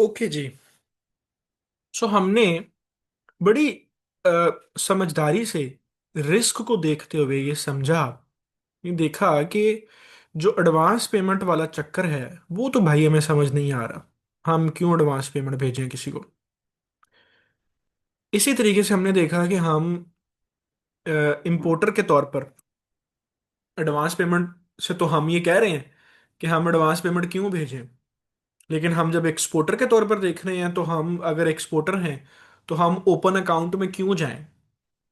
Okay जी। सो हमने बड़ी समझदारी से रिस्क को देखते हुए ये समझा, ये देखा कि जो एडवांस पेमेंट वाला चक्कर है वो तो भाई हमें समझ नहीं आ रहा। हम क्यों एडवांस पेमेंट भेजें किसी को। इसी तरीके से हमने देखा कि हम इंपोर्टर के तौर पर एडवांस पेमेंट से तो हम ये कह रहे हैं कि हम एडवांस पेमेंट क्यों भेजें। लेकिन हम जब एक्सपोर्टर के तौर पर देख रहे हैं तो हम अगर एक्सपोर्टर हैं तो हम ओपन अकाउंट में क्यों जाएं।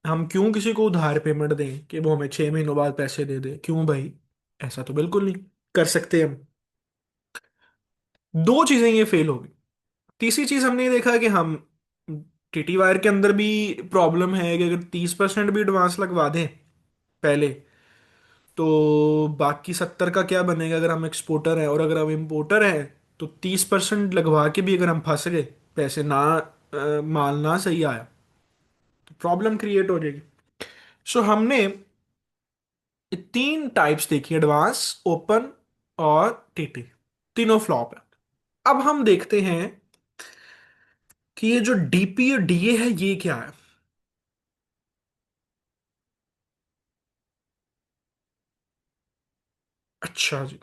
हम क्यों किसी को उधार पेमेंट दें कि वो हमें 6 महीनों बाद पैसे दे दे। क्यों भाई, ऐसा तो बिल्कुल नहीं कर सकते हम। दो चीजें ये फेल हो गई। तीसरी चीज हमने ये देखा कि हम टीटी वायर के अंदर भी प्रॉब्लम है कि अगर 30% भी एडवांस लगवा दें पहले, तो बाकी 70 का क्या बनेगा अगर हम एक्सपोर्टर हैं। और अगर हम इम्पोर्टर हैं तो 30% लगवा के भी अगर हम फंस गए, पैसे ना माल ना सही आया, तो प्रॉब्लम क्रिएट हो जाएगी। सो हमने तीन टाइप्स देखी, एडवांस, ओपन और टीटी। तीनों फ्लॉप है। अब हम देखते हैं कि ये जो डीपी और डीए है ये क्या है। अच्छा जी।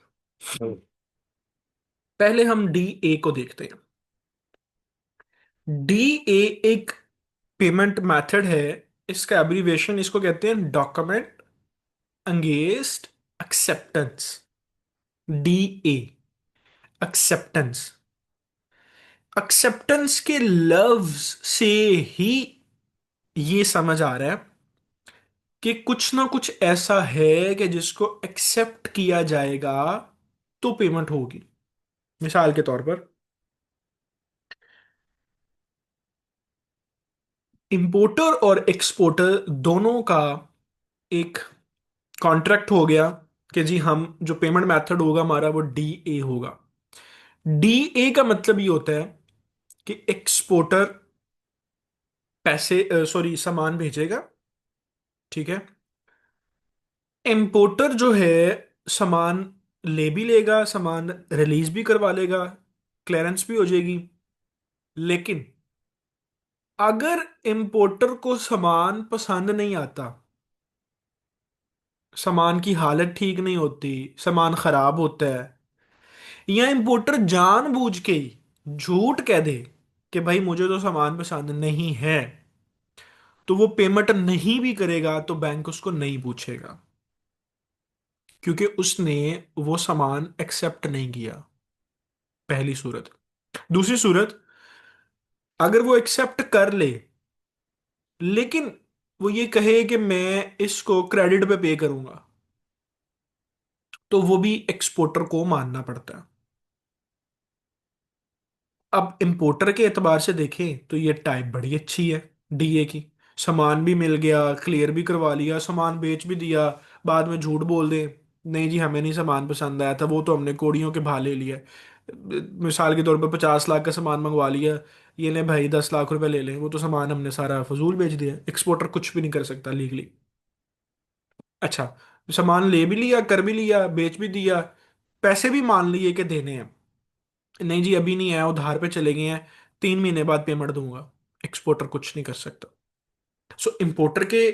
पहले हम डीए को देखते हैं। डीए एक पेमेंट मेथड है। इसका एब्रीविएशन इसको कहते हैं document against acceptance. DA, acceptance. Acceptance के लफ्ज से ही ये समझ आ रहा है कि कुछ ना कुछ ऐसा है कि जिसको एक्सेप्ट किया जाएगा तो पेमेंट होगी। मिसाल के तौर पर इंपोर्टर और एक्सपोर्टर दोनों का एक कॉन्ट्रैक्ट हो गया कि जी हम जो पेमेंट मेथड होगा हमारा वो डीए होगा। डीए का मतलब ये होता है कि एक्सपोर्टर पैसे सॉरी सामान भेजेगा, ठीक है। इंपोर्टर जो है सामान ले भी लेगा, सामान रिलीज भी करवा लेगा, क्लियरेंस भी हो जाएगी। लेकिन अगर इंपोर्टर को सामान पसंद नहीं आता, सामान की हालत ठीक नहीं होती, सामान खराब होता है, या इंपोर्टर जानबूझ के ही झूठ कह दे कि भाई मुझे तो सामान पसंद नहीं है, तो वो पेमेंट नहीं भी करेगा तो बैंक उसको नहीं पूछेगा, क्योंकि उसने वो सामान एक्सेप्ट नहीं किया। पहली सूरत। दूसरी सूरत, अगर वो एक्सेप्ट कर ले लेकिन वो ये कहे कि मैं इसको क्रेडिट पे पे करूंगा, तो वो भी एक्सपोर्टर को मानना पड़ता है। अब इंपोर्टर के एतबार से देखें तो ये टाइप बड़ी अच्छी है डीए की। सामान भी मिल गया, क्लियर भी करवा लिया, सामान बेच भी दिया, बाद में झूठ बोल दे नहीं जी हमें नहीं सामान पसंद आया था, वो तो हमने कोड़ियों के भाव ले लिया। मिसाल के तौर पर 50 लाख का सामान मंगवा लिया, ये ले भाई 10 लाख रुपए ले लें, वो तो सामान हमने सारा फजूल बेच दिया। एक्सपोर्टर कुछ भी नहीं कर सकता लीगली। अच्छा, सामान ले भी लिया, कर भी लिया, बेच भी दिया, पैसे भी मान लिए कि देने हैं, नहीं जी अभी नहीं आया, उधार पे चले गए हैं, 3 महीने बाद पेमेंट दूंगा। एक्सपोर्टर कुछ नहीं कर सकता। सो इंपोर्टर के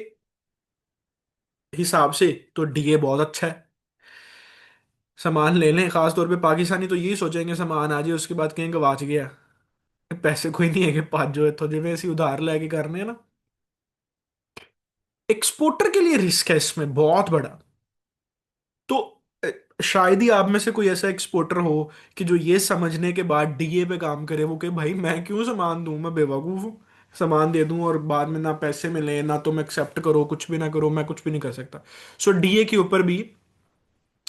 हिसाब से तो डीए बहुत अच्छा है। सामान ले लें, खास तौर पे पाकिस्तानी तो यही सोचेंगे सामान आ जाए उसके बाद कहेंगे गवाच गया, पैसे कोई नहीं है कि पाँच जो है तो जिन्हें ऐसी उधार लेके करने हैं ना। एक्सपोर्टर के लिए रिस्क है इसमें बहुत बड़ा। तो अ, शायद ही आप में से कोई ऐसा एक्सपोर्टर हो कि जो ये समझने के बाद डीए पे काम करे, वो कि भाई मैं क्यों सामान दूं, मैं बेवकूफ हूँ सामान दे दूं और बाद में ना पैसे मिले ना तुम एक्सेप्ट करो, कुछ भी ना करो, मैं कुछ भी नहीं कर सकता। सो डीए के ऊपर भी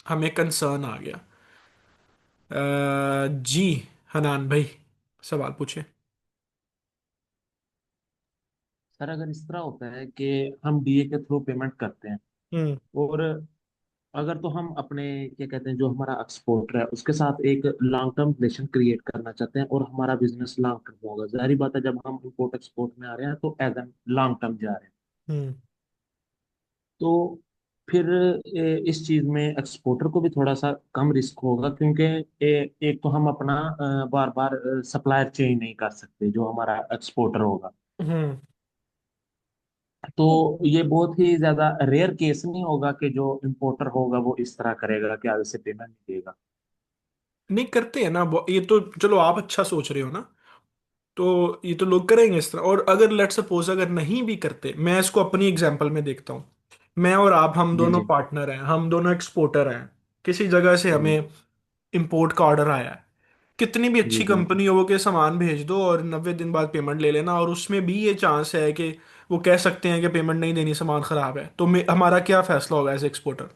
हमें कंसर्न आ गया। जी हनान भाई, सवाल पूछे। सर अगर इस तरह होता है कि हम डीए के थ्रू पेमेंट करते हैं, हम्म। और अगर तो हम अपने क्या कहते हैं जो हमारा एक्सपोर्टर है उसके साथ एक लॉन्ग टर्म रिलेशन क्रिएट करना चाहते हैं, और हमारा बिजनेस लॉन्ग टर्म होगा, जाहिर बात है जब हम इम्पोर्ट एक्सपोर्ट में आ रहे हैं तो एज एन लॉन्ग टर्म जा रहे हैं। हम्म। तो फिर इस चीज में एक्सपोर्टर को भी थोड़ा सा कम रिस्क होगा, क्योंकि एक तो हम अपना बार बार सप्लायर चेंज नहीं कर सकते जो हमारा एक्सपोर्टर होगा। हम्म। तो ये बहुत ही ज्यादा रेयर केस नहीं होगा कि जो इम्पोर्टर होगा वो इस तरह करेगा कि आगे से पेमेंट नहीं देगा। नहीं करते हैं ना ये तो, चलो आप अच्छा सोच रहे हो ना, तो ये तो लोग करेंगे इस तरह। और अगर लेट सपोज अगर नहीं भी करते, मैं इसको अपनी एग्जांपल में देखता हूँ। मैं और आप, हम जी दोनों जी पार्टनर हैं, हम दोनों एक्सपोर्टर हैं। किसी जगह से जी हमें इंपोर्ट का ऑर्डर आया है। कितनी भी जी अच्छी जी कंपनी हो, वो के सामान भेज दो और 90 दिन बाद पेमेंट ले लेना, और उसमें भी ये चांस है कि वो कह सकते हैं कि पेमेंट नहीं देनी, सामान खराब है, तो हमारा क्या फैसला होगा एज एक्सपोर्टर?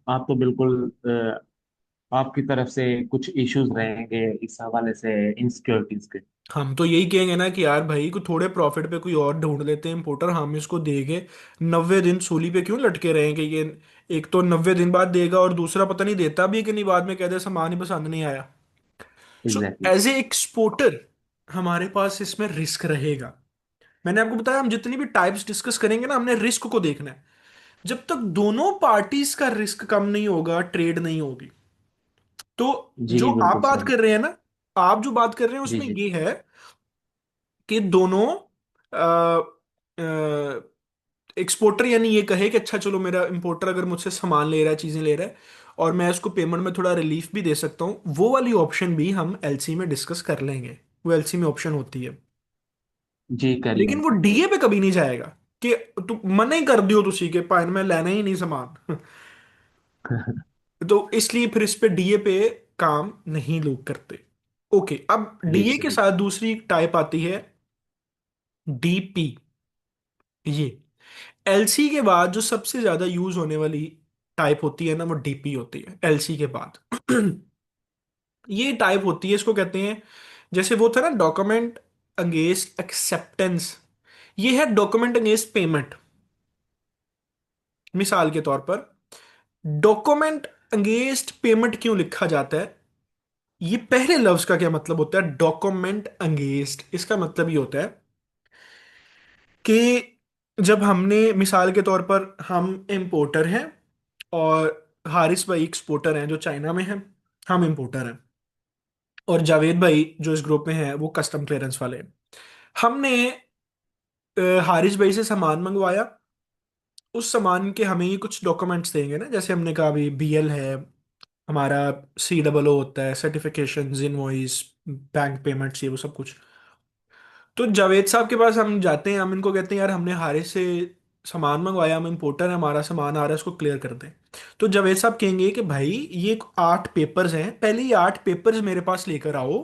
आप तो बिल्कुल आपकी तरफ से कुछ इश्यूज रहेंगे इस हवाले से, इनसिक्योरिटीज के। हम तो यही कहेंगे ना कि यार भाई को थोड़े प्रॉफिट पे कोई और ढूंढ लेते हैं इंपोर्टर, हम इसको देंगे। 90 दिन सूली पे क्यों लटके रहेंगे ये? एक तो 90 दिन बाद देगा, और दूसरा पता नहीं देता भी है कि नहीं, बाद में कह दे सामान ही पसंद नहीं आया। So exactly. As a exporter हमारे पास इसमें रिस्क रहेगा। मैंने आपको बताया, हम जितनी भी टाइप्स डिस्कस करेंगे ना, हमने रिस्क को देखना है। जब तक दोनों पार्टीज का रिस्क कम नहीं होगा, ट्रेड नहीं होगी। तो जी जो आप बिल्कुल बात सही। कर रहे हैं ना, आप जो बात कर रहे हैं जी उसमें जी ये है कि दोनों एक्सपोर्टर यानी ये कहे कि अच्छा चलो, मेरा इंपोर्टर अगर मुझसे सामान ले रहा है, चीजें ले रहा है, और मैं उसको पेमेंट में थोड़ा रिलीफ भी दे सकता हूँ, वो वाली ऑप्शन भी हम एलसी में डिस्कस कर लेंगे। वो एलसी में ऑप्शन होती है। जी कर लेकिन वो लेंगे। डीए पे कभी नहीं जाएगा कि तू मना ही कर दियो तुसी के पाइन में लेना ही नहीं सामान। तो इसलिए फिर इस पे डीए पे काम नहीं लोग करते। ओके, अब जी डीए के सही। साथ दूसरी टाइप आती है डीपी। ये एलसी के बाद जो सबसे ज्यादा यूज होने वाली टाइप होती है ना, वो डीपी होती है एलसी के बाद। ये टाइप होती है, इसको कहते हैं, जैसे वो था ना डॉक्यूमेंट अगेंस्ट एक्सेप्टेंस, ये है डॉक्यूमेंट अगेंस्ट पेमेंट। मिसाल के तौर पर, डॉक्यूमेंट अगेंस्ट पेमेंट क्यों लिखा जाता है? ये पहले लफ्ज का क्या मतलब होता है? डॉक्यूमेंट अगेंस्ट, इसका मतलब ये होता है कि जब हमने, मिसाल के तौर पर, हम इंपोर्टर हैं और हारिस भाई एक्सपोर्टर हैं जो चाइना में हैं, हम इंपोर्टर हैं, और जावेद भाई जो इस ग्रुप में हैं वो कस्टम क्लियरेंस वाले हैं। हमने हारिस भाई से सामान मंगवाया। उस सामान के हमें ये कुछ डॉक्यूमेंट्स देंगे ना, जैसे हमने कहा अभी बीएल है हमारा, COO होता है, सर्टिफिकेशन, इनवॉइस, बैंक पेमेंट्स, ये वो सब कुछ। तो जावेद साहब के पास हम जाते हैं, हम इनको कहते हैं यार हमने हारिस से सामान मंगवाया, हम इंपोर्टर है, हमारा सामान आ रहा है, इसको क्लियर कर दें। तो जावेद साहब कहेंगे कि भाई ये 8 पेपर्स हैं, पहले ये 8 पेपर्स मेरे पास लेकर आओ,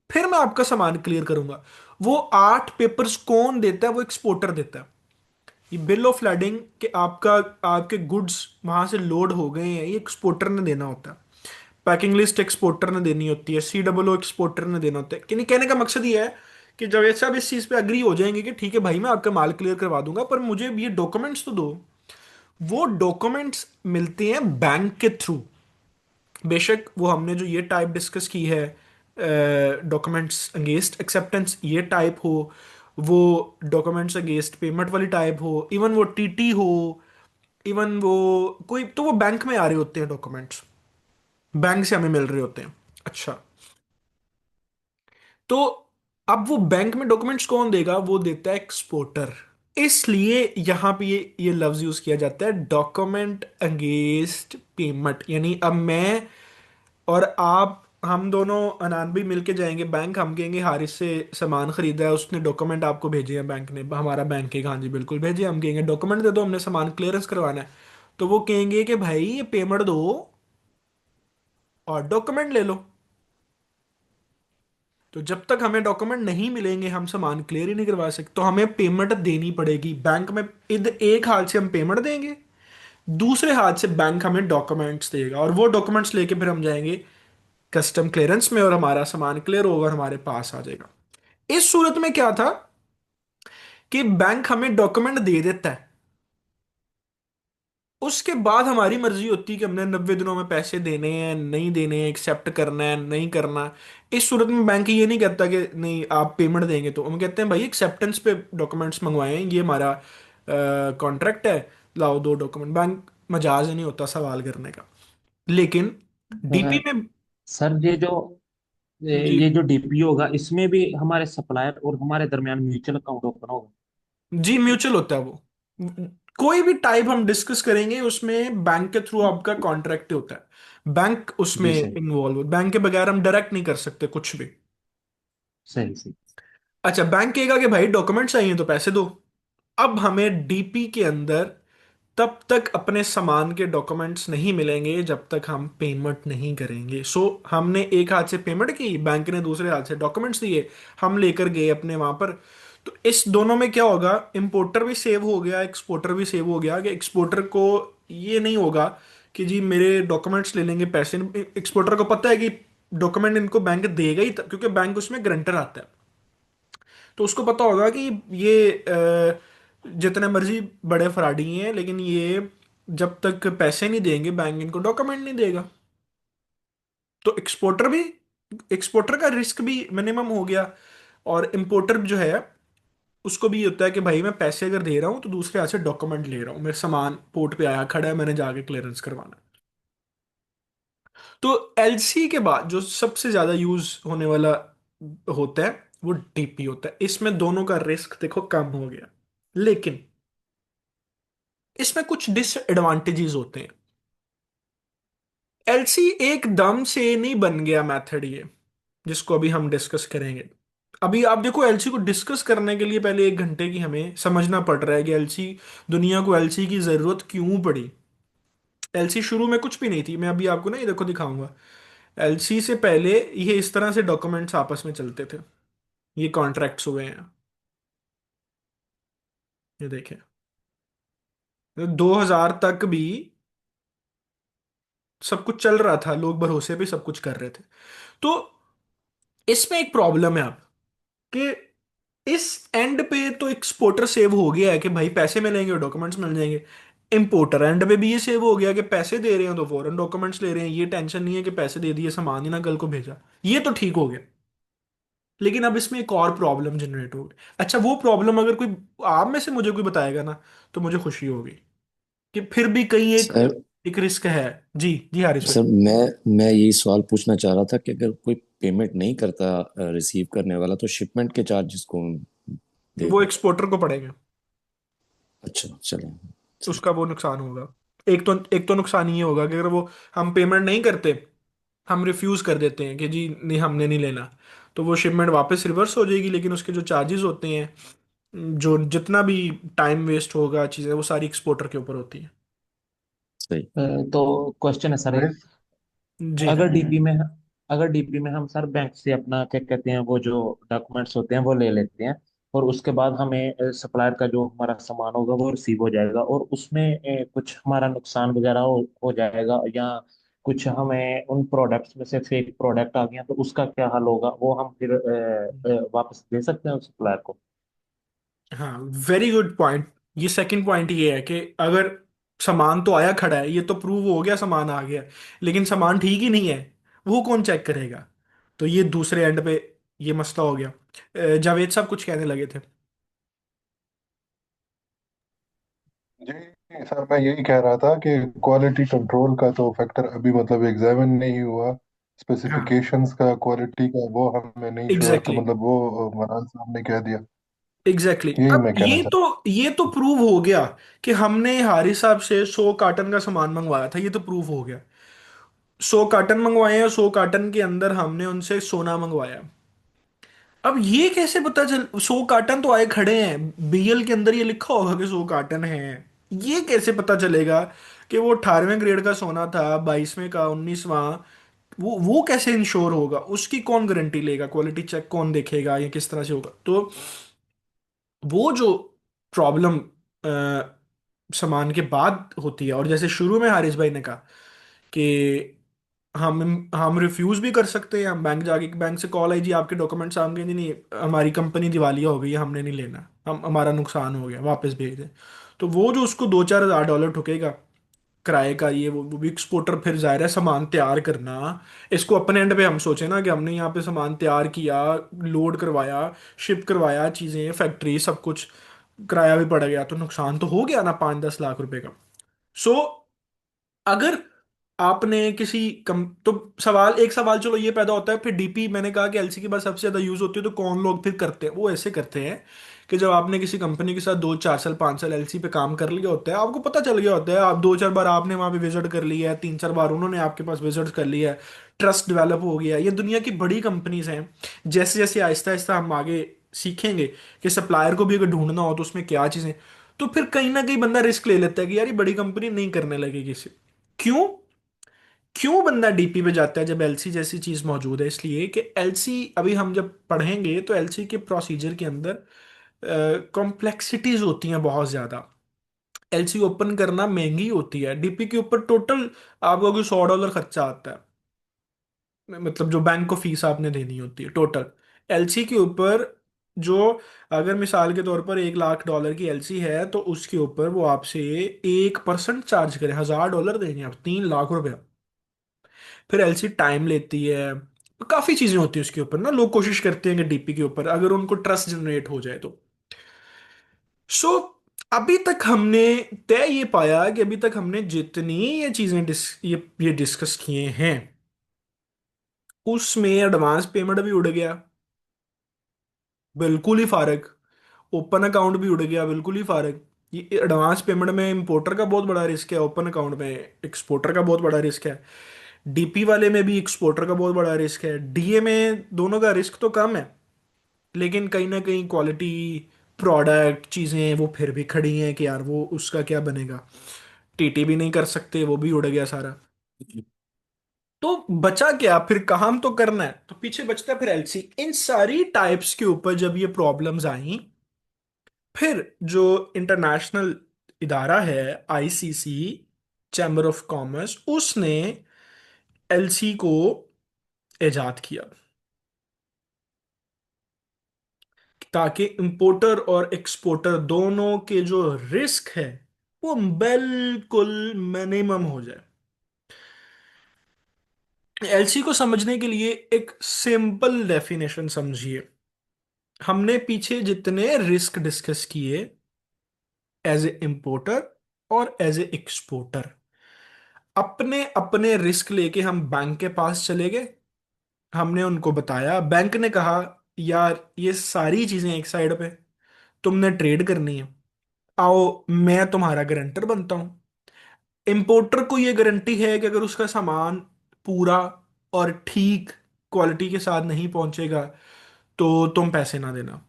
फिर मैं आपका सामान क्लियर करूंगा। वो 8 पेपर्स कौन देता है? वो एक्सपोर्टर देता है। ये बिल ऑफ लैडिंग कि आपका, आपके गुड्स वहां से लोड हो गए हैं, ये एक्सपोर्टर ने देना होता है। पैकिंग लिस्ट एक्सपोर्टर ने देनी होती है, COO एक्सपोर्टर ने देना होता है। कि नहीं, कहने का मकसद ये है कि जवेद साहब इस चीज पे अग्री हो जाएंगे कि ठीक है भाई, मैं आपका माल क्लियर करवा दूंगा, पर मुझे ये डॉक्यूमेंट्स तो दो। वो डॉक्यूमेंट्स मिलते हैं बैंक के थ्रू। बेशक वो हमने जो ये टाइप डिस्कस की है, डॉक्यूमेंट्स अगेंस्ट एक्सेप्टेंस ये टाइप हो, वो डॉक्यूमेंट्स अगेंस्ट पेमेंट वाली टाइप हो, इवन वो टीटी हो, इवन वो कोई, तो वो बैंक में आ रहे होते हैं डॉक्यूमेंट्स, बैंक से हमें मिल रहे होते हैं। अच्छा, तो अब वो बैंक में डॉक्यूमेंट्स कौन देगा? वो देता है एक्सपोर्टर। इसलिए यहां पे ये लफ्ज यूज किया जाता है डॉक्यूमेंट अगेंस्ट पेमेंट। यानी अब मैं और आप, हम दोनों अनानबी मिलके जाएंगे बैंक, हम कहेंगे हारिस से सामान खरीदा है, उसने डॉक्यूमेंट आपको भेजे हैं बैंक ने, हमारा बैंक कहेगा हाँ जी बिल्कुल भेजे, हम कहेंगे डॉक्यूमेंट दे दो, हमने सामान क्लियरेंस करवाना है। तो वो कहेंगे कि भाई ये पेमेंट दो और डॉक्यूमेंट ले लो। तो जब तक हमें डॉक्यूमेंट नहीं मिलेंगे, हम सामान क्लियर ही नहीं करवा सकते। तो हमें पेमेंट देनी पड़ेगी बैंक में। इधर एक हाथ से हम पेमेंट देंगे, दूसरे हाथ से बैंक हमें डॉक्यूमेंट्स देगा, और वो डॉक्यूमेंट्स लेके फिर हम जाएंगे कस्टम क्लियरेंस में, और हमारा सामान क्लियर होगा और हमारे पास आ जाएगा। इस सूरत में क्या था कि बैंक हमें डॉक्यूमेंट दे देता है, उसके बाद हमारी मर्जी होती है कि हमने 90 दिनों में पैसे देने हैं, नहीं देने हैं, एक्सेप्ट करना है, नहीं करना। इस सूरत में बैंक ये नहीं कहता कि नहीं आप पेमेंट देंगे, तो हम कहते हैं भाई एक्सेप्टेंस पे डॉक्यूमेंट्स मंगवाए हैं, ये हमारा कॉन्ट्रैक्ट है, लाओ दो डॉक्यूमेंट। बैंक मजाज नहीं होता सवाल करने का। लेकिन डीपी अ, में, सर जी ये जो डीपीओ होगा इसमें भी हमारे सप्लायर और हमारे दरमियान म्यूचुअल अकाउंट ओपन होगा। जी म्यूचुअल होता है वो। कोई भी टाइप हम डिस्कस करेंगे उसमें बैंक के थ्रू आपका कॉन्ट्रैक्ट होता है, बैंक उसमें जी सही। इन्वॉल्व, बैंक के बगैर हम डायरेक्ट नहीं कर सकते कुछ भी। सही सही। अच्छा, बैंक कहेगा कि भाई डॉक्यूमेंट चाहिए तो पैसे दो। अब हमें डीपी के अंदर तब तक अपने सामान के डॉक्यूमेंट्स नहीं मिलेंगे जब तक हम पेमेंट नहीं करेंगे। सो हमने एक हाथ से पेमेंट की, बैंक ने दूसरे हाथ से डॉक्यूमेंट्स दिए, हम लेकर गए अपने वहां पर। तो इस दोनों में क्या होगा, इंपोर्टर भी सेव हो गया, एक्सपोर्टर भी सेव हो गया। कि एक्सपोर्टर को ये नहीं होगा कि जी मेरे डॉक्यूमेंट्स ले लेंगे पैसे। एक्सपोर्टर को पता है कि डॉक्यूमेंट इनको बैंक देगा ही क्योंकि बैंक उसमें गारंटर आता है। तो उसको पता होगा कि ये जितने मर्जी बड़े फ्रॉडी हैं, लेकिन ये जब तक पैसे नहीं देंगे बैंक इनको डॉक्यूमेंट नहीं देगा। तो एक्सपोर्टर का रिस्क भी मिनिमम हो गया। और इंपोर्टर जो है उसको भी ये होता है कि भाई मैं पैसे अगर दे रहा हूं तो दूसरे हाथ से डॉक्यूमेंट ले रहा हूं, मेरा सामान पोर्ट पे आया खड़ा है, मैंने जाके क्लियरेंस करवाना है। तो एलसी के बाद जो सबसे ज्यादा यूज होने वाला होता है वो डीपी होता है। इसमें दोनों का रिस्क देखो कम हो गया, लेकिन इसमें कुछ डिसएडवांटेजेस होते हैं। एलसी एकदम से नहीं बन गया मेथड ये, जिसको अभी हम डिस्कस करेंगे। अभी आप देखो एलसी को डिस्कस करने के लिए पहले 1 घंटे की हमें समझना पड़ रहा है कि एलसी, दुनिया को एलसी की जरूरत क्यों पड़ी। एलसी शुरू में कुछ भी नहीं थी, मैं अभी आपको ना ये देखो दिखाऊंगा। एलसी से पहले ये इस तरह से डॉक्यूमेंट्स आपस में चलते थे। ये कॉन्ट्रैक्ट्स हुए हैं, ये देखें। 2000 तक भी सब कुछ चल रहा था, लोग भरोसे पे सब कुछ कर रहे थे। तो इसमें एक प्रॉब्लम है अब कि इस एंड पे तो एक्सपोर्टर सेव हो गया है कि भाई पैसे मिलेंगे और डॉक्यूमेंट्स मिल जाएंगे। इंपोर्टर एंड पे भी ये सेव हो गया कि पैसे दे रहे हैं तो फौरन डॉक्यूमेंट्स ले रहे हैं, ये टेंशन नहीं है कि पैसे दे दिए सामान ही ना कल को भेजा। ये तो ठीक हो गया। लेकिन अब इसमें एक और प्रॉब्लम जनरेट हो गई। अच्छा, वो प्रॉब्लम अगर कोई आप में से मुझे कोई बताएगा ना तो मुझे खुशी होगी कि फिर भी कहीं एक सर एक रिस्क है। जी जी हारिस भाई। सर मैं यही सवाल पूछना चाह रहा था कि अगर कोई पेमेंट नहीं करता रिसीव करने वाला तो शिपमेंट के चार्जेस कौन वो देगा? एक्सपोर्टर को पड़ेगा, अच्छा चलो सही। उसका वो नुकसान होगा। एक तो नुकसान ये होगा कि अगर वो हम पेमेंट नहीं करते, हम रिफ्यूज कर देते हैं कि जी नहीं हमने नहीं लेना, तो वो शिपमेंट वापस रिवर्स हो जाएगी। लेकिन उसके जो चार्जेस होते हैं, जो जितना भी टाइम वेस्ट होगा, चीज़ें वो सारी एक्सपोर्टर के ऊपर होती हैं। सही। तो क्वेश्चन है सर एक। वैसे जी अगर डीपी में अगर डीपी में हम सर बैंक से अपना क्या कहते हैं वो जो डॉक्यूमेंट्स होते हैं वो ले लेते हैं, और उसके बाद हमें सप्लायर का जो हमारा सामान होगा वो रिसीव हो जाएगा, और उसमें कुछ हमारा नुकसान वगैरह हो जाएगा, या कुछ हमें उन प्रोडक्ट्स में से फेक प्रोडक्ट आ गया तो उसका क्या हाल होगा, वो हम फिर वापस दे सकते हैं उस सप्लायर को? हाँ, वेरी गुड पॉइंट। ये सेकंड पॉइंट ये है कि अगर सामान तो आया खड़ा है, ये तो प्रूव हो गया सामान आ गया, लेकिन सामान ठीक ही नहीं है, वो कौन चेक करेगा? तो ये दूसरे एंड पे ये मसला हो गया। जावेद साहब कुछ कहने लगे थे। जी सर, मैं यही कह रहा था कि क्वालिटी कंट्रोल का तो फैक्टर अभी मतलब एग्जामिन नहीं हुआ। हाँ स्पेसिफिकेशंस का, क्वालिटी का, वो हमें नहीं श्योर, तो एग्जैक्टली मतलब वो मरान साहब ने कह दिया। एग्जैक्टली। यही अब मैं कहना ये तो प्रूव हो गया कि हमने हारिस साहब से 100 कार्टन का सामान मंगवाया था, ये तो प्रूव हो गया। 100 कार्टन मंगवाए हैं, 100 कार्टन के अंदर हमने उनसे सोना मंगवाया। अब ये कैसे पता चल, 100 कार्टन तो आए खड़े हैं, बीएल के अंदर ये लिखा होगा कि 100 कार्टन है। ये कैसे पता चलेगा कि वो 18वें ग्रेड का सोना था, 22वें का, 19वां? वो कैसे इंश्योर होगा? उसकी कौन गारंटी लेगा? क्वालिटी चेक कौन देखेगा? या किस तरह से होगा? तो वो जो प्रॉब्लम सामान के बाद होती है, और जैसे शुरू में हारिस भाई ने कहा कि हम रिफ्यूज भी कर सकते हैं। हम बैंक जाके, बैंक से कॉल आई जी आपके डॉक्यूमेंट्स आ गए, जी नहीं हमारी कंपनी दिवालिया हो गई है, हमने नहीं लेना, हम हमारा नुकसान हो गया, वापस भेज दें। तो वो जो उसको 2-4 हज़ार डॉलर ठुकेगा किराए का, ये वो भी एक्सपोर्टर फिर जाहिर है सामान तैयार करना। इसको अपने एंड पे हम सोचे ना कि हमने यहाँ पे सामान तैयार किया, लोड करवाया, शिप करवाया, चीज़ें, फैक्ट्री, सब कुछ। किराया भी पड़ गया, तो नुकसान तो हो गया ना 5-10 लाख रुपए का। सो अगर आपने किसी कम, तो सवाल, एक सवाल चलो ये पैदा होता है फिर डीपी, मैंने कहा कि एलसी की बात सबसे ज्यादा यूज होती है, तो कौन लोग फिर करते हैं? वो ऐसे करते हैं कि जब आपने किसी कंपनी के साथ 2-4 साल 5 साल एलसी पे काम कर लिया होता है, आपको पता चल गया होता है, आप 2-4 बार आपने वहां पे विजिट कर लिया है, 3-4 बार उन्होंने आपके पास विजिट कर लिया है, ट्रस्ट डेवलप हो गया है। ये दुनिया की बड़ी कंपनीज हैं। जैसे जैसे आहिस्ता आहिस्ता हम आगे सीखेंगे कि सप्लायर को भी अगर ढूंढना हो तो उसमें क्या चीजें, तो फिर कहीं ना कहीं बंदा रिस्क ले लेता है कि यार ये बड़ी कंपनी नहीं करने लगेगी इसे। क्यों? क्यों बंदा डीपी पे जाता है जब एलसी जैसी चीज मौजूद है? इसलिए कि एलसी, अभी हम जब पढ़ेंगे तो एलसी के प्रोसीजर के अंदर कॉम्प्लेक्सिटीज होती हैं बहुत ज्यादा। एलसी ओपन करना महंगी होती है। डीपी के ऊपर टोटल आपको कोई $100 खर्चा आता है, मतलब जो बैंक को फीस आपने देनी होती है टोटल। एलसी के ऊपर जो, अगर मिसाल के तौर पर $1 लाख की एलसी है तो उसके ऊपर वो आपसे 1% चार्ज करे, $1000 देंगे आप, $3 लाख। फिर एलसी टाइम लेती है, काफी चीजें होती है उसके ऊपर ना। लोग कोशिश करते हैं कि डीपी के ऊपर अगर उनको ट्रस्ट जनरेट हो जाए तो। सो अभी तक हमने तय ये पाया कि अभी तक हमने जितनी ये चीजें ये डिस्कस किए हैं, उसमें एडवांस पेमेंट भी उड़ गया, बिल्कुल ही फारग। ओपन अकाउंट भी उड़ गया, बिल्कुल ही फारग। ये एडवांस पेमेंट में इंपोर्टर का बहुत बड़ा रिस्क है, ओपन अकाउंट में एक्सपोर्टर का बहुत बड़ा रिस्क है। डीपी वाले में भी एक्सपोर्टर का बहुत बड़ा रिस्क है, डीए में दोनों का रिस्क तो कम है, लेकिन कहीं ना कहीं क्वालिटी, प्रोडक्ट, चीजें वो फिर भी खड़ी हैं कि यार वो उसका क्या बनेगा। टीटी भी नहीं कर सकते, वो भी उड़ गया सारा। तो बचा क्या फिर? काम तो करना है, तो पीछे बचता है फिर एलसी। इन सारी टाइप्स के ऊपर जब ये प्रॉब्लम्स आई, फिर जो इंटरनेशनल इदारा है, आईसीसी, चैम्बर ऑफ कॉमर्स, उसने एलसी को इजाद किया ताकि इंपोर्टर और एक्सपोर्टर दोनों के जो रिस्क है वो बिल्कुल मिनिमम हो जाए। एलसी को समझने के लिए एक सिंपल डेफिनेशन समझिए। हमने पीछे जितने रिस्क डिस्कस किए एज ए इंपोर्टर और एज ए एक्सपोर्टर, अपने अपने रिस्क लेके हम बैंक के पास चले गए। हमने उनको बताया, बैंक ने कहा यार ये सारी चीजें एक साइड पे, तुमने ट्रेड करनी है, आओ मैं तुम्हारा गारंटर बनता हूं। इंपोर्टर को ये गारंटी है कि अगर उसका सामान पूरा और ठीक क्वालिटी के साथ नहीं पहुंचेगा तो तुम पैसे ना देना,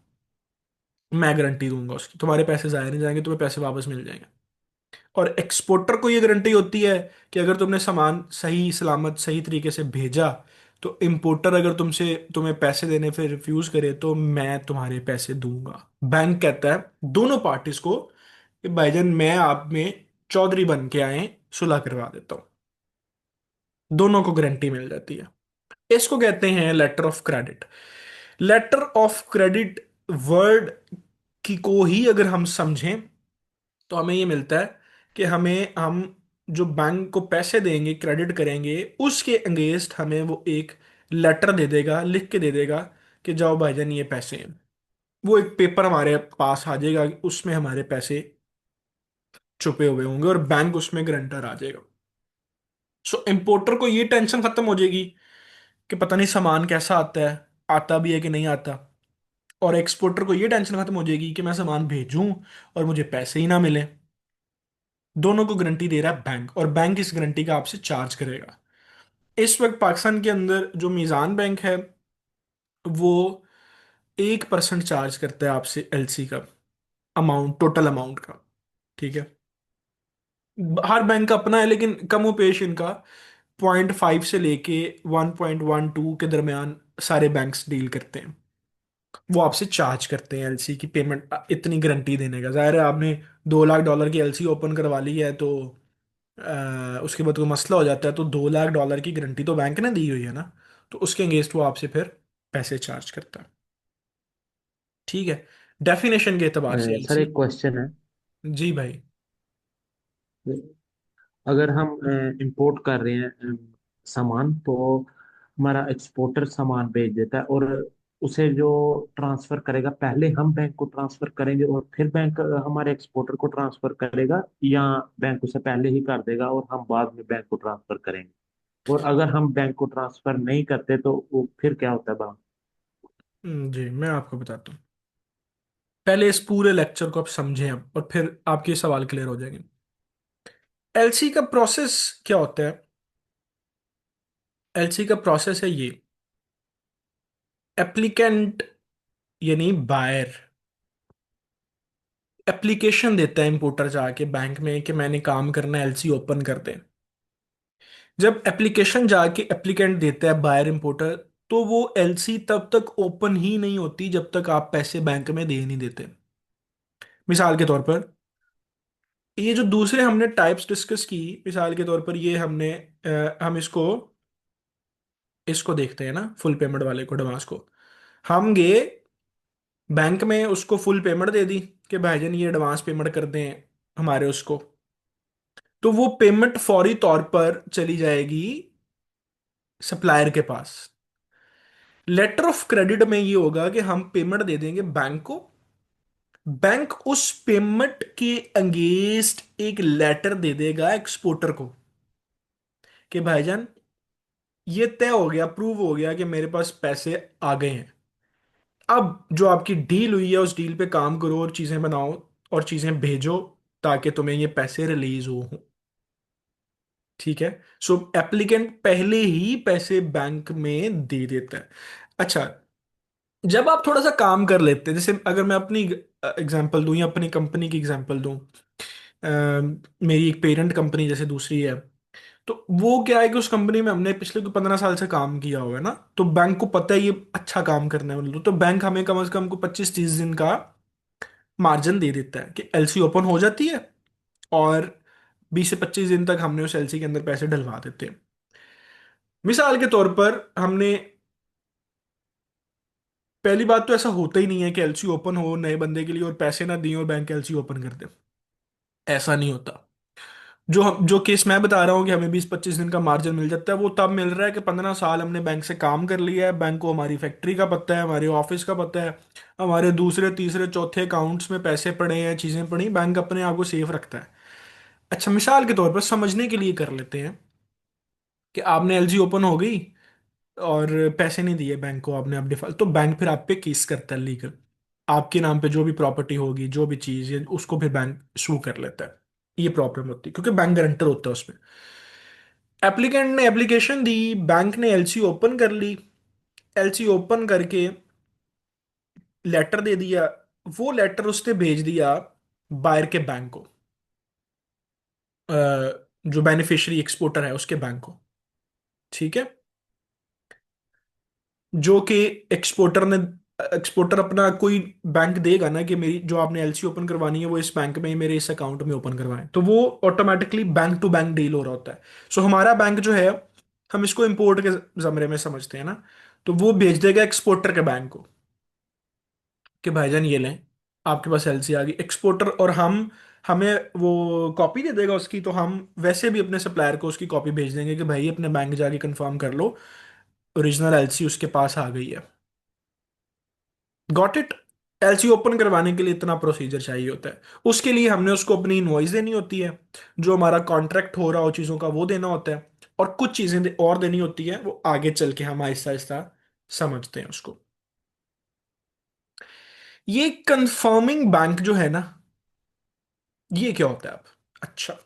मैं गारंटी दूंगा उसकी, तुम्हारे पैसे जाया नहीं जाएंगे, तुम्हें पैसे वापस मिल जाएंगे। और एक्सपोर्टर को ये गारंटी होती है कि अगर तुमने सामान सही सलामत सही तरीके से भेजा, तो इंपोर्टर अगर तुम्हें पैसे देने फिर रिफ्यूज करे तो मैं तुम्हारे पैसे दूंगा। बैंक कहता है दोनों पार्टीज को कि भाईजान मैं आप में चौधरी बन के आए, सुलह करवा देता हूं। दोनों को गारंटी मिल जाती है। इसको कहते हैं letter of credit. Letter of credit word की को ही अगर हम समझें तो हमें ये मिलता है कि हम जो बैंक को पैसे देंगे, क्रेडिट करेंगे, उसके अगेंस्ट हमें वो एक लेटर दे देगा, लिख के दे देगा कि जाओ भाईजान ये पैसे हैं। वो एक पेपर हमारे पास आ जाएगा, उसमें हमारे पैसे छुपे हुए होंगे और बैंक उसमें गारंटर आ जाएगा। सो इंपोर्टर को ये टेंशन खत्म हो जाएगी कि पता नहीं सामान कैसा आता है, आता भी है कि नहीं आता। और एक्सपोर्टर को ये टेंशन खत्म हो जाएगी कि मैं सामान भेजूं और मुझे पैसे ही ना मिले। दोनों को गारंटी दे रहा है बैंक, और बैंक इस गारंटी का आपसे चार्ज करेगा। इस वक्त पाकिस्तान के अंदर जो मीज़ान बैंक है वो 1% चार्ज करता है आपसे एलसी का अमाउंट, टोटल अमाउंट का। ठीक है, हर बैंक का अपना है, लेकिन कमोपेश इनका 0.5 से लेके 1.12 के दरमियान सारे बैंक्स डील करते हैं। वो आपसे चार्ज करते हैं एलसी की पेमेंट, इतनी गारंटी देने का। जाहिर है आपने $2 लाख की एलसी ओपन करवा ली है तो उसके बाद कोई मसला हो जाता है तो $2 लाख की गारंटी तो बैंक ने दी हुई है ना, तो उसके अगेंस्ट वो आपसे फिर पैसे चार्ज करता है। ठीक है, डेफिनेशन के एतबार से सर एलसी। एक क्वेश्चन है। जी भाई। अगर हम इंपोर्ट कर रहे हैं सामान, तो हमारा एक्सपोर्टर सामान भेज देता है, और उसे जो ट्रांसफर करेगा, पहले हम बैंक को ट्रांसफर करेंगे और फिर बैंक हमारे एक्सपोर्टर को ट्रांसफर करेगा, या बैंक उसे पहले ही कर देगा और हम बाद में बैंक को ट्रांसफर करेंगे? और अगर हम बैंक को ट्रांसफर नहीं करते तो वो फिर क्या होता है बड़ा? जी मैं आपको बताता हूँ। पहले इस पूरे लेक्चर को आप समझें अब, और फिर आपके सवाल क्लियर हो जाएंगे। एलसी का प्रोसेस क्या होता है? एलसी का प्रोसेस है ये। एप्लीकेंट यानी बायर एप्लीकेशन देता है इंपोर्टर जाके बैंक में कि मैंने काम करना है, एलसी ओपन कर दें। जब एप्लीकेशन जाके एप्लीकेंट देता है बायर इंपोर्टर, तो वो एलसी तब तक ओपन ही नहीं होती जब तक आप पैसे बैंक में दे नहीं देते। मिसाल के तौर पर ये जो दूसरे हमने टाइप्स डिस्कस की, मिसाल के तौर पर ये हमने हम इसको इसको देखते हैं ना, फुल पेमेंट वाले को, एडवांस को। हम गए बैंक में, उसको फुल पेमेंट दे दी कि भाईजान ये एडवांस पेमेंट कर दें हमारे उसको। तो वो पेमेंट फौरी तौर पर चली जाएगी सप्लायर के पास। लेटर ऑफ क्रेडिट में ये होगा कि हम पेमेंट दे देंगे बैंक को। बैंक उस पेमेंट के अगेंस्ट एक लेटर दे देगा एक्सपोर्टर को कि भाईजान ये तय हो गया, प्रूव हो गया कि मेरे पास पैसे आ गए हैं। अब जो आपकी डील हुई है उस डील पे काम करो और चीजें बनाओ और चीजें भेजो ताकि तुम्हें ये पैसे रिलीज हो। ठीक है। सो एप्लीकेंट पहले ही पैसे बैंक में दे देता है। अच्छा, जब आप थोड़ा सा काम कर लेते हैं, जैसे अगर मैं अपनी एग्जांपल दूं या अपनी कंपनी की एग्जांपल दूं, मेरी एक पेरेंट कंपनी जैसे दूसरी है, तो वो क्या है कि उस कंपनी में हमने पिछले कोई 15 साल से काम किया हुआ है ना, तो बैंक को पता है ये अच्छा काम करने वाले लोग, तो बैंक हमें कम से कम को 25-30 दिन का मार्जिन दे देता है कि एलसी ओपन हो जाती है, और 20 से 25 दिन तक हमने उस एलसी के अंदर पैसे डलवा देते हैं। मिसाल के तौर पर हमने, पहली बात तो ऐसा होता ही नहीं है कि एलसी ओपन हो नए बंदे के लिए और पैसे ना दिए और बैंक एलसी ओपन कर दे। ऐसा नहीं होता। जो केस मैं बता रहा हूँ कि हमें 20-25 दिन का मार्जिन मिल जाता है, वो तब मिल रहा है कि 15 साल हमने बैंक से काम कर लिया है, बैंक को हमारी फैक्ट्री का पता है, हमारे ऑफिस का पता है, हमारे दूसरे तीसरे चौथे अकाउंट्स में पैसे पड़े हैं, चीजें पड़ी, बैंक अपने आप को सेफ रखता है। अच्छा, मिसाल के तौर पर समझने के लिए कर लेते हैं कि आपने एलजी ओपन हो गई और पैसे नहीं दिए बैंक को आपने, आप डिफॉल्ट, तो बैंक फिर आप पे केस करता है लीगल। आपके नाम पे जो भी प्रॉपर्टी होगी, जो भी चीज है, उसको फिर बैंक सू कर लेता है। ये प्रॉब्लम होती है क्योंकि बैंक गारंटर होता है उसमें। एप्लीकेंट ने एप्लीकेशन दी, बैंक ने एलसी ओपन कर ली, एलसी ओपन करके लेटर दे दिया, वो लेटर उसने भेज दिया बायर के बैंक को, अ, जो बेनिफिशियरी एक्सपोर्टर है उसके बैंक को। ठीक है। जो कि एक्सपोर्टर अपना कोई बैंक देगा ना कि मेरी जो आपने एलसी ओपन करवानी है वो इस बैंक में, मेरे इस अकाउंट में ओपन करवाएं, तो वो automatically bank to bank deal हो रहा होता है। सो हमारा बैंक जो है, हम इसको इंपोर्ट के जमरे में समझते हैं ना, तो वो भेज देगा एक्सपोर्टर के बैंक को कि भाईजान ये लें, आपके पास एलसी आ गई एक्सपोर्टर, और हमें वो कॉपी दे देगा उसकी, तो हम वैसे भी अपने सप्लायर को उसकी कॉपी भेज देंगे कि भाई अपने बैंक जाके कंफर्म कर लो, ओरिजिनल एलसी उसके पास आ गई है। Got it. एलसी ओपन करवाने के लिए इतना प्रोसीजर चाहिए होता है। उसके लिए हमने उसको अपनी इनवॉइस देनी होती है, जो हमारा कॉन्ट्रैक्ट हो रहा हो चीज़ों का वो देना होता है, और कुछ चीज़ें और देनी होती है, वो आगे चल के हम आहिस्ता आहिस्ता समझते हैं उसको। ये कंफर्मिंग बैंक जो है ना, ये क्या होता है अब? अच्छा,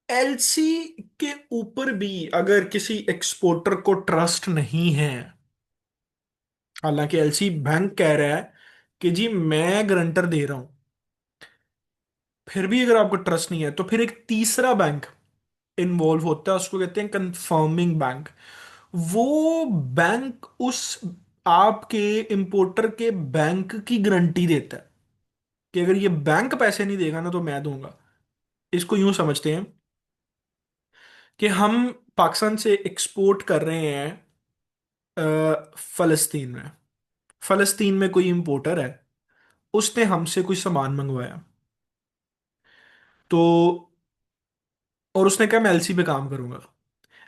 एलसी के ऊपर भी अगर किसी एक्सपोर्टर को ट्रस्ट नहीं है, हालांकि एलसी बैंक कह रहा है कि जी मैं गारंटर दे रहा हूं, फिर भी अगर आपको ट्रस्ट नहीं है, तो फिर एक तीसरा बैंक इन्वॉल्व होता है, उसको कहते हैं कंफर्मिंग बैंक। वो बैंक उस आपके इंपोर्टर के बैंक की गारंटी देता है कि अगर ये बैंक पैसे नहीं देगा ना तो मैं दूंगा। इसको यूं समझते हैं कि हम पाकिस्तान से एक्सपोर्ट कर रहे हैं फलस्तीन में। फलस्तीन में कोई इंपोर्टर है, उसने हमसे कोई सामान मंगवाया, तो और उसने कहा मैं एलसी पे काम करूंगा,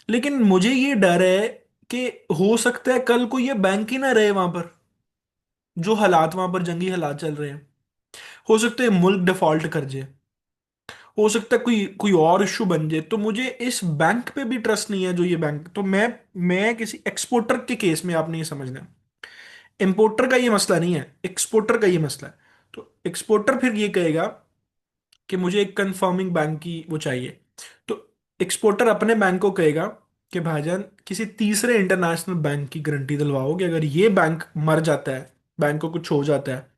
लेकिन मुझे ये डर है कि हो सकता है कल को ये बैंक ही ना रहे वहां पर, जो हालात वहां पर जंगी हालात चल रहे हैं। हो सकता है मुल्क डिफॉल्ट कर जाए, हो सकता है कोई कोई और इशू बन जाए। तो मुझे इस बैंक पे भी ट्रस्ट नहीं है जो ये बैंक। तो मैं किसी एक्सपोर्टर के केस में, आपने ये समझना है, इंपोर्टर का ये मसला नहीं है, एक्सपोर्टर का ये मसला है। तो एक्सपोर्टर फिर ये कहेगा कि मुझे एक कंफर्मिंग बैंक की वो चाहिए। तो एक्सपोर्टर अपने बैंक को कहेगा कि भाईजान किसी तीसरे इंटरनेशनल बैंक की गारंटी दिलवाओ कि अगर ये बैंक मर जाता है, बैंक को कुछ हो जाता है,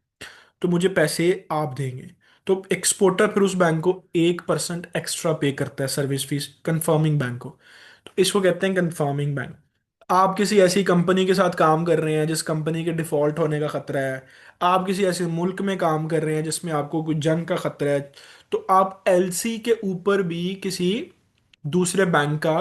तो मुझे पैसे आप देंगे। तो एक्सपोर्टर फिर उस बैंक को 1% एक्स्ट्रा पे करता है सर्विस फीस कंफर्मिंग बैंक को। तो इसको कहते हैं कंफर्मिंग बैंक। आप किसी ऐसी कंपनी के साथ काम कर रहे हैं जिस कंपनी के डिफॉल्ट होने का खतरा है, आप किसी ऐसे मुल्क में काम कर रहे हैं जिसमें आपको कोई जंग का खतरा है, तो आप एलसी के ऊपर भी किसी दूसरे बैंक का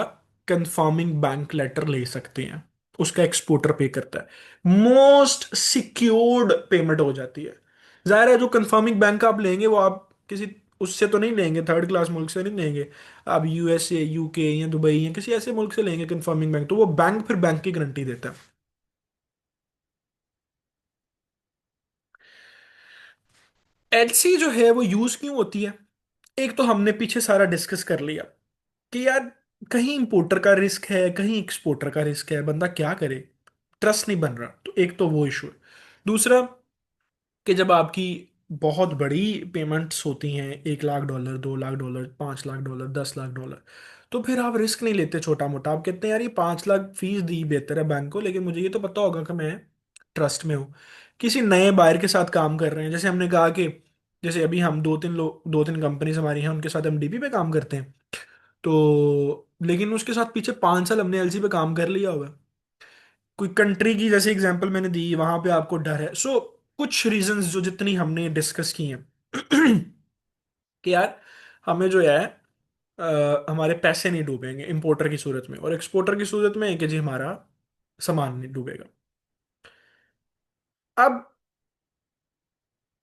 कंफर्मिंग बैंक लेटर ले सकते हैं। उसका एक्सपोर्टर पे करता है, मोस्ट सिक्योर्ड पेमेंट हो जाती है। जाहिर है जो कंफर्मिंग बैंक आप लेंगे वो आप किसी उससे तो नहीं लेंगे, थर्ड क्लास मुल्क से नहीं लेंगे। आप यूएसए, यूके या दुबई या किसी ऐसे मुल्क से लेंगे कंफर्मिंग बैंक, तो वो बैंक फिर बैंक की गारंटी देता है। एलसी जो है वो यूज क्यों होती है? एक तो हमने पीछे सारा डिस्कस कर लिया कि यार कहीं इंपोर्टर का रिस्क है, कहीं एक्सपोर्टर का रिस्क है, बंदा क्या करे, ट्रस्ट नहीं बन रहा। तो एक तो वो इशू है। दूसरा कि जब आपकी बहुत बड़ी पेमेंट्स होती हैं, $1 लाख, $2 लाख, $5 लाख, $10 लाख, तो फिर आप रिस्क नहीं लेते छोटा मोटा। आप कहते हैं यार ये 5 लाख फीस दी बेहतर है बैंक को, लेकिन मुझे ये तो पता होगा कि मैं ट्रस्ट में हूँ। किसी नए बायर के साथ काम कर रहे हैं, जैसे हमने कहा कि जैसे अभी हम दो तीन लोग, दो तीन कंपनीज हमारी हैं, उनके साथ हम डीपी पे काम करते हैं। तो लेकिन उसके साथ पीछे 5 साल हमने एलसी पे काम कर लिया होगा। कोई कंट्री की जैसे एग्जांपल मैंने दी, वहां पे आपको डर है। सो कुछ रीजंस जो जितनी हमने डिस्कस की हैं कि यार हमें जो है हमारे पैसे नहीं डूबेंगे इंपोर्टर की सूरत में, और एक्सपोर्टर की सूरत में है कि जी हमारा सामान नहीं डूबेगा। अब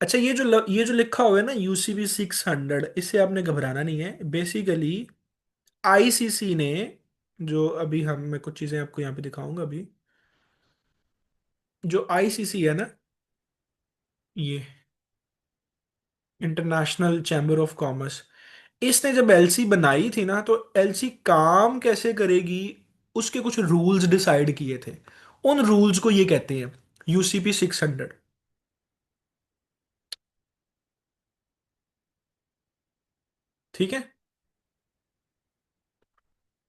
अच्छा, ये जो लिखा हुआ है ना यूसीबी 600, इससे आपने घबराना नहीं है। बेसिकली आईसीसी ने, जो अभी हम मैं कुछ चीजें आपको यहाँ पे दिखाऊंगा अभी, जो आईसीसी है ना, ये इंटरनेशनल चैम्बर ऑफ कॉमर्स, इसने जब एलसी बनाई थी ना, तो एलसी काम कैसे करेगी उसके कुछ रूल्स डिसाइड किए थे। उन रूल्स को ये कहते हैं यूसीपी 600। ठीक है,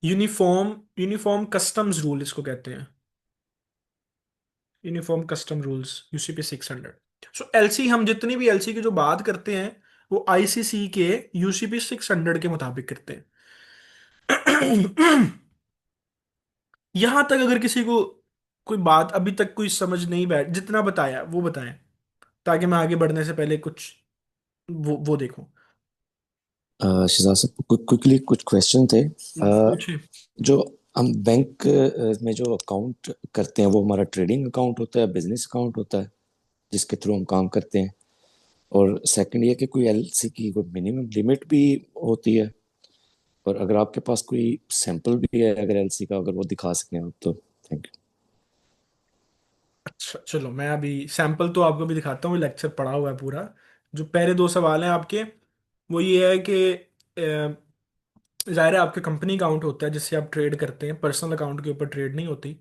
यूनिफॉर्म यूनिफॉर्म कस्टम्स रूल इसको कहते हैं, यूनिफॉर्म कस्टम रूल्स, यूसीपी 600। सो एलसी, हम जितनी भी एलसी की जो बात करते हैं वो आईसीसी के यूसीपी 600 के मुताबिक करते हैं। यहां तक अगर किसी को कोई बात अभी तक कोई समझ नहीं बैठ, जितना बताया वो बताएं, ताकि मैं आगे बढ़ने से पहले कुछ वो देखूं। शिजा साहब, क्विकली कुछ क्वेश्चन थे। पूछे। जो हम बैंक में जो अकाउंट करते हैं वो हमारा ट्रेडिंग अकाउंट होता है, बिजनेस अकाउंट होता है जिसके थ्रू हम काम करते हैं? और सेकंड ये कि कोई एलसी की कोई मिनिमम लिमिट भी होती है? और अगर आपके पास कोई सैंपल भी है अगर एलसी का, अगर वो दिखा सकें आप तो थैंक यू। अच्छा चलो, मैं अभी सैंपल तो आपको भी दिखाता हूँ, लेक्चर पढ़ा हुआ है पूरा। जो पहले दो सवाल हैं आपके, वो ये है कि ज़ाहिर है आपके कंपनी अकाउंट होता है जिससे आप ट्रेड करते हैं, पर्सनल अकाउंट के ऊपर ट्रेड नहीं होती।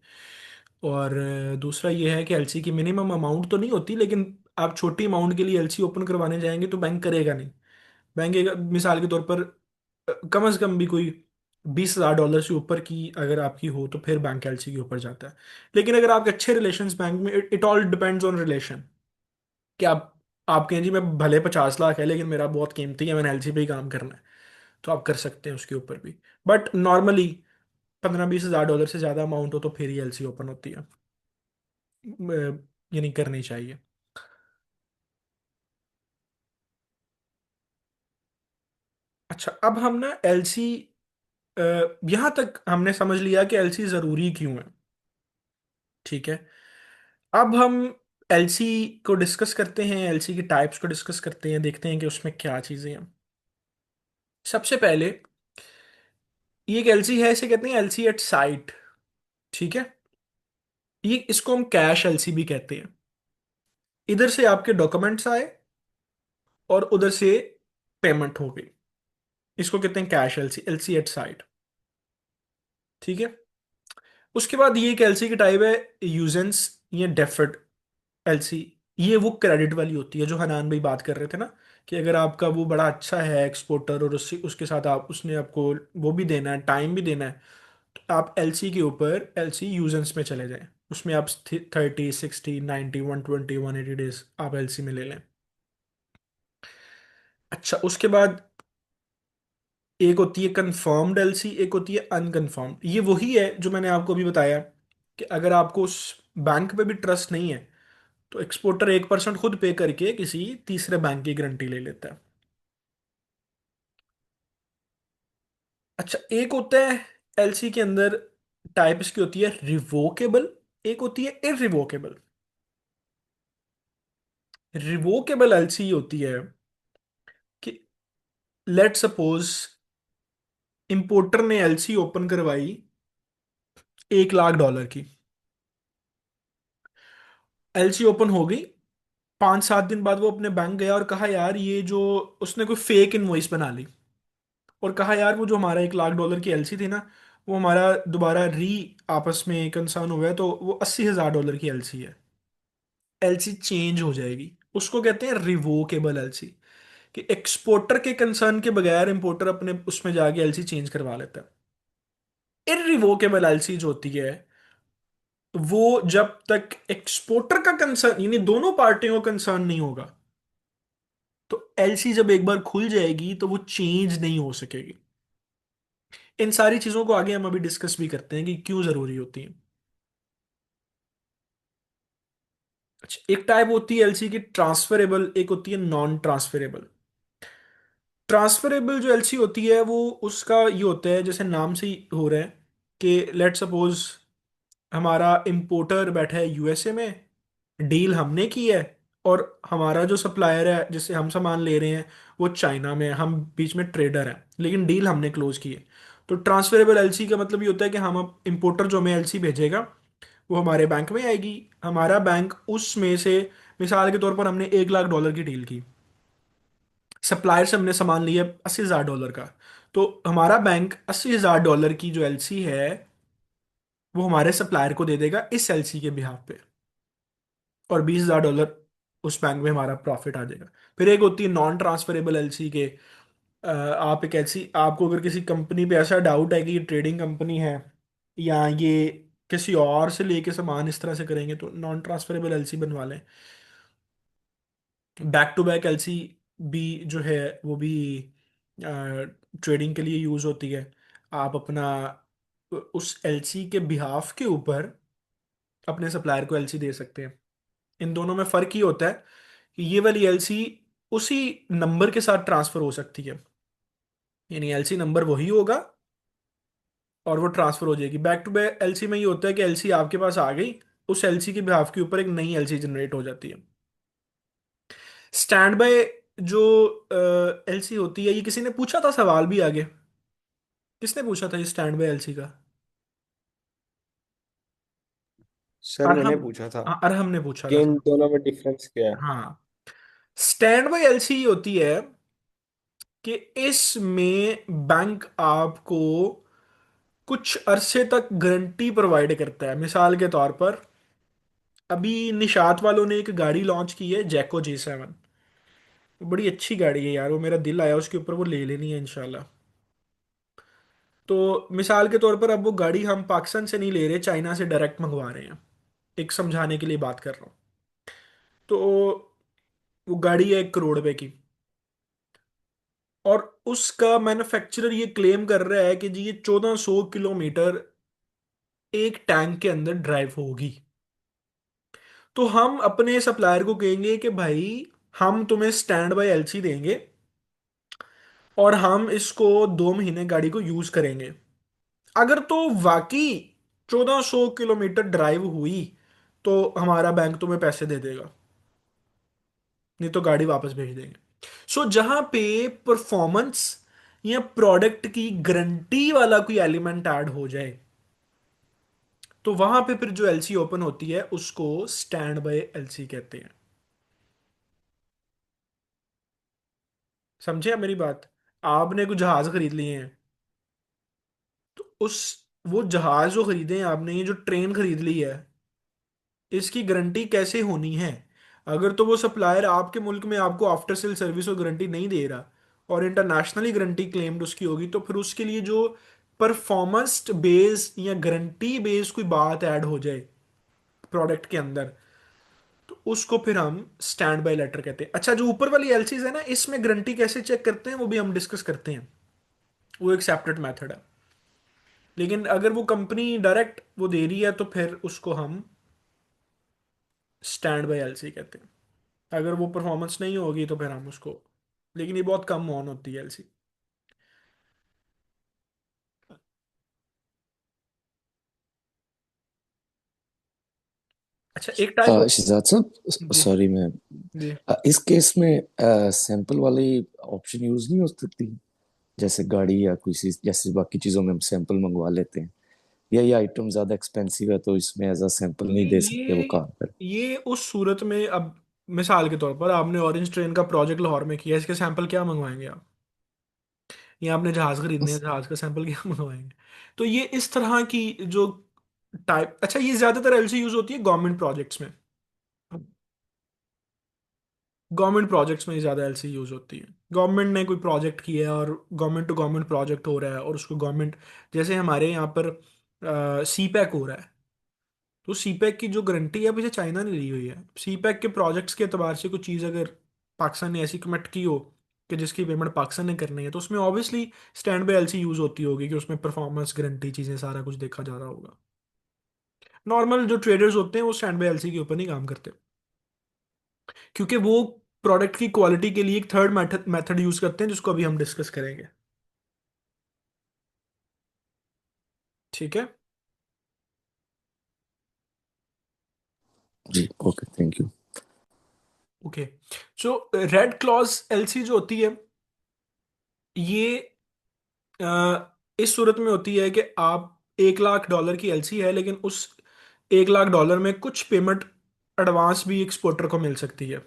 और दूसरा ये है कि एलसी की मिनिमम अमाउंट तो नहीं होती, लेकिन आप छोटी अमाउंट के लिए एलसी ओपन करवाने जाएंगे तो बैंक करेगा नहीं। बैंक मिसाल के तौर पर कम से कम भी कोई $20,000 से ऊपर की अगर आपकी हो तो फिर बैंक एलसी के ऊपर जाता है। लेकिन अगर आपके अच्छे रिलेशंस बैंक में, it all depends on relation, कि आप कहें जी मैं भले 50 लाख है लेकिन मेरा बहुत कीमती है, मैंने एलसी पे ही काम करना है, तो आप कर सकते हैं उसके ऊपर भी। बट नॉर्मली 15-20 हज़ार डॉलर से ज़्यादा अमाउंट हो तो फिर ही एलसी ओपन होती है। यानी करनी चाहिए। अच्छा, अब हम ना एलसी, यहां तक हमने समझ लिया कि एलसी जरूरी क्यों है। ठीक है, अब हम एलसी को डिस्कस करते हैं, एलसी की टाइप्स को डिस्कस करते हैं, देखते हैं कि उसमें क्या चीजें हैं। सबसे पहले ये एक एलसी है, इसे कहते हैं एलसी एट साइट। ठीक है, ये इसको हम कैश एलसी भी कहते हैं। इधर से आपके डॉक्यूमेंट्स आए और उधर से पेमेंट हो गई, इसको कहते हैं cash LC, LC at sight. ठीक है। उसके बाद ये एक एलसी की टाइप है यूजेंस या डेफर्ड एलसी। ये वो क्रेडिट वाली होती है जो हनान भाई बात कर रहे थे ना, कि अगर आपका वो बड़ा अच्छा है एक्सपोर्टर और उससे उसके साथ आप उसने आपको वो भी देना है, टाइम भी देना है, तो आप एलसी के ऊपर एलसी यूजेंस में चले जाएं। उसमें आप 30, 60, 90, 120, 180 डेज आप एलसी में ले लें। अच्छा, उसके बाद एक होती है कंफर्म्ड एलसी, एक होती है अनकंफर्म्ड। ये वही है जो मैंने आपको अभी बताया कि अगर आपको उस बैंक पे भी ट्रस्ट नहीं है तो एक्सपोर्टर 1% खुद पे करके किसी तीसरे बैंक की गारंटी ले लेता है। अच्छा, एक होता है एलसी के अंदर टाइप्स की होती है रिवोकेबल, एक होती है इरिवोकेबल। रिवोकेबल एलसी होती है कि लेट सपोज इंपोर्टर ने एलसी ओपन करवाई $1 लाख की। एलसी ओपन हो गई, 5-7 दिन बाद वो अपने बैंक गया और कहा यार ये जो, उसने कोई फेक इनवॉइस बना ली और कहा यार वो जो हमारा $1 लाख की एलसी थी ना, वो हमारा दोबारा आपस में कंसर्न हुआ है तो वो $80,000 की एलसी है। एलसी चेंज हो जाएगी, उसको कहते हैं रिवोकेबल एलसी। कि एक्सपोर्टर के कंसर्न के बगैर इंपोर्टर अपने उसमें जाके एलसी चेंज करवा लेता है। इरिवोकेबल एलसी जो होती है वो जब तक एक्सपोर्टर का कंसर्न यानी दोनों पार्टियों का कंसर्न नहीं होगा, तो एलसी जब एक बार खुल जाएगी तो वो चेंज नहीं हो सकेगी। इन सारी चीजों को आगे हम अभी डिस्कस भी करते हैं कि क्यों जरूरी होती है। अच्छा, एक टाइप होती है एलसी की ट्रांसफरेबल, एक होती है नॉन ट्रांसफरेबल। ट्रांसफरेबल जो एलसी होती है वो उसका ये होता है जैसे नाम से ही हो रहा है कि लेट सपोज हमारा इंपोर्टर बैठा है यूएसए में, डील हमने की है, और हमारा जो सप्लायर है जिससे हम सामान ले रहे हैं वो चाइना में है, हम बीच में ट्रेडर हैं लेकिन डील हमने क्लोज की है। तो ट्रांसफरेबल एलसी का मतलब ये होता है कि हम अब इंपोर्टर जो हमें एलसी भेजेगा वो हमारे बैंक में आएगी, हमारा बैंक उसमें से, मिसाल के तौर पर हमने $1 लाख की डील की, सप्लायर से हमने सामान लिया $80,000 का, तो हमारा बैंक $80,000 की जो एलसी है वो हमारे सप्लायर को दे देगा इस एलसी के बिहाफ पे, और $20,000 उस बैंक में हमारा प्रॉफिट आ जाएगा। फिर एक होती है नॉन ट्रांसफरेबल एलसी के, आप एक ऐसी, आपको अगर किसी कंपनी पे ऐसा डाउट है कि ये ट्रेडिंग कंपनी है या ये किसी और से लेके सामान इस तरह से करेंगे, तो नॉन ट्रांसफरेबल एलसी बनवा लें। बैक टू बैक एलसी भी जो है वो भी ट्रेडिंग के लिए यूज होती है। आप अपना उस एलसी के बिहाफ के ऊपर अपने सप्लायर को एलसी दे सकते हैं। इन दोनों में फर्क ये होता है कि ये वाली एलसी उसी नंबर के साथ ट्रांसफर हो सकती है, यानी एलसी नंबर वही होगा और वो ट्रांसफर हो जाएगी। बैक टू बैक एलसी में ये होता है कि एलसी आपके पास आ गई, उस एलसी के बिहाफ के ऊपर एक नई एलसी जनरेट हो जाती है। स्टैंड बाय जो एलसी होती है, ये किसी ने पूछा था सवाल भी आगे, किसने पूछा था ये स्टैंड बाय एलसी का? सर मैंने अरहम। पूछा था हाँ, अरहम ने पूछा था कि इन सवाल। दोनों में डिफरेंस क्या है। हाँ, स्टैंड बाय एलसी होती है कि इसमें बैंक आपको कुछ अरसे तक गारंटी प्रोवाइड करता है। मिसाल के तौर पर अभी निशात वालों ने एक गाड़ी लॉन्च की है जैको J7, बड़ी अच्छी गाड़ी है यार, वो मेरा दिल आया उसके ऊपर, वो ले लेनी है इंशाल्लाह। तो मिसाल के तौर पर अब वो गाड़ी हम पाकिस्तान से नहीं ले रहे, चाइना से डायरेक्ट मंगवा रहे हैं, एक समझाने के लिए बात कर रहा हूँ। तो वो गाड़ी है 1 करोड़ रुपए की, और उसका मैन्युफैक्चरर ये क्लेम कर रहा है कि जी ये 1400 किलोमीटर एक टैंक के अंदर ड्राइव होगी। तो हम अपने सप्लायर को कहेंगे कि भाई हम तुम्हें स्टैंड बाय एलसी देंगे और हम इसको 2 महीने गाड़ी को यूज करेंगे। अगर तो वाकई 1400 किलोमीटर ड्राइव हुई तो हमारा बैंक तुम्हें पैसे दे देगा, नहीं तो गाड़ी वापस भेज देंगे। सो जहां पे परफॉर्मेंस या प्रोडक्ट की गारंटी वाला कोई एलिमेंट ऐड हो जाए तो वहां पे फिर जो एलसी ओपन होती है उसको स्टैंड बाय एलसी कहते हैं। समझे आप मेरी बात? आपने कुछ जहाज खरीद लिए हैं, तो उस वो जहाज जो खरीदे हैं आपने, ये जो ट्रेन खरीद ली है, इसकी गारंटी कैसे होनी है? अगर तो वो सप्लायर आपके मुल्क में आपको आफ्टर सेल सर्विस और गारंटी नहीं दे रहा, और इंटरनेशनली गारंटी क्लेम्ड उसकी होगी, तो फिर उसके लिए जो परफॉर्मेंस बेस या गारंटी बेस कोई बात ऐड हो जाए प्रोडक्ट के अंदर, तो उसको फिर हम स्टैंड बाय लेटर कहते हैं। अच्छा, जो ऊपर वाली एलसीज है ना, इसमें गारंटी कैसे चेक करते हैं वो भी हम डिस्कस करते हैं, वो एक सेपरेट मेथड है। लेकिन अगर वो कंपनी डायरेक्ट वो दे रही है तो फिर उसको हम स्टैंड बाय एलसी कहते हैं। अगर वो परफॉर्मेंस नहीं होगी तो फिर हम उसको, लेकिन ये बहुत कम ऑन होती है एलसी। अच्छा, एक टाइप हो। शिजात साहब, जी। सॉरी मैं जी। इस केस में सैंपल वाली ऑप्शन यूज नहीं हो सकती? जैसे गाड़ी या कोई चीज, जैसे बाकी चीजों में हम सैंपल मंगवा लेते हैं, या ये आइटम ज्यादा एक्सपेंसिव है तो इसमें एज अ सैंपल नहीं नहीं, दे सकते वो काम पर? ये उस सूरत में, अब मिसाल के तौर पर आपने ऑरेंज ट्रेन का प्रोजेक्ट लाहौर में किया, इसके सैंपल क्या मंगवाएंगे आप? या आपने जहाज खरीदने हैं, जहाज का सैंपल क्या मंगवाएंगे? तो ये इस तरह की जो टाइप, अच्छा, ये ज्यादातर एलसी यूज होती है गवर्नमेंट प्रोजेक्ट्स में। गवर्नमेंट प्रोजेक्ट्स में ज़्यादा एलसी यूज़ होती है। गवर्नमेंट ने कोई प्रोजेक्ट किया है और गवर्नमेंट टू गवर्नमेंट प्रोजेक्ट हो रहा है, और उसको गवर्नमेंट, जैसे हमारे यहाँ पर सी पैक हो रहा है, तो सी पैक की जो गारंटी है पीछे चाइना ने ली हुई है। सी पैक के प्रोजेक्ट्स के अतबार से कुछ चीज़ अगर पाकिस्तान ने ऐसी कमिट की हो कि जिसकी पेमेंट पाकिस्तान ने करनी है, तो उसमें obviously stand by LC use होती होगी, कि उसमें परफॉर्मेंस गारंटी चीज़ें सारा कुछ देखा जा रहा होगा। नॉर्मल जो ट्रेडर्स होते हैं वो स्टैंड बाय एलसी के ऊपर नहीं काम करते, क्योंकि वो प्रोडक्ट की क्वालिटी के लिए एक थर्ड मेथड मेथड यूज करते हैं, जिसको अभी हम डिस्कस करेंगे। ठीक है। जी, okay, thank you. Okay. So red clause LC जो होती है, ये इस सूरत में होती है कि आप $1 लाख की एलसी है, लेकिन उस $1 लाख में कुछ पेमेंट एडवांस भी एक्सपोर्टर को मिल सकती है।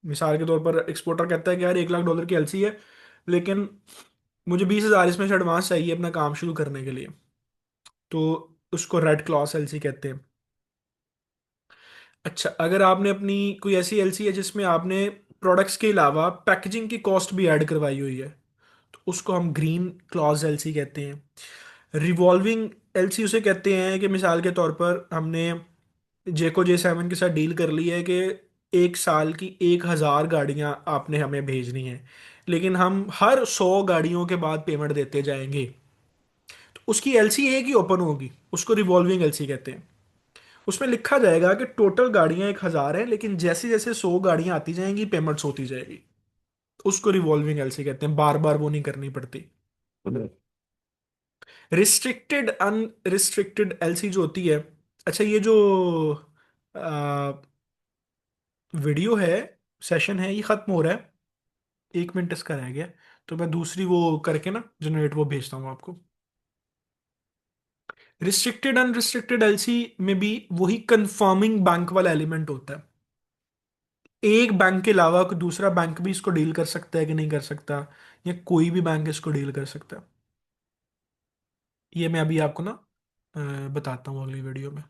मिसाल के तौर पर एक्सपोर्टर कहता है कि यार $1 लाख की एलसी है, लेकिन मुझे 20,000 इसमें से एडवांस चाहिए अपना काम शुरू करने के लिए, तो उसको रेड क्लॉज एलसी कहते हैं। अच्छा, अगर आपने अपनी कोई ऐसी एलसी है जिसमें आपने प्रोडक्ट्स के अलावा पैकेजिंग की कॉस्ट भी ऐड करवाई हुई है, तो उसको हम ग्रीन क्लॉज एलसी कहते हैं। रिवॉल्विंग एलसी उसे कहते हैं कि मिसाल के तौर पर हमने जेको J7 के साथ डील कर ली है कि 1 साल की 1,000 गाड़ियां आपने हमें भेजनी है, लेकिन हम हर 100 गाड़ियों के बाद पेमेंट देते जाएंगे, तो उसकी एलसी एक ही ओपन होगी, उसको रिवॉल्विंग एलसी कहते हैं। उसमें लिखा जाएगा कि टोटल गाड़ियां 1,000 हैं, लेकिन जैसे जैसे 100 गाड़ियां आती जाएंगी पेमेंट्स होती जाएगी, उसको रिवॉल्विंग एलसी कहते हैं, बार बार वो नहीं करनी पड़ती। रिस्ट्रिक्टेड अनरिस्ट्रिक्टेड एलसी जो होती है, अच्छा, ये जो वीडियो है, सेशन है, ये खत्म हो रहा है, 1 मिनट इसका रह गया, तो मैं दूसरी वो करके ना जनरेट वो भेजता हूँ आपको। रिस्ट्रिक्टेड अनरिस्ट्रिक्टेड एलसी में भी वही कंफर्मिंग बैंक वाला एलिमेंट होता है। एक बैंक के अलावा कोई दूसरा बैंक भी इसको डील कर सकता है कि नहीं कर सकता, या कोई भी बैंक इसको डील कर सकता है, ये मैं अभी आपको ना बताता हूँ अगली वीडियो में।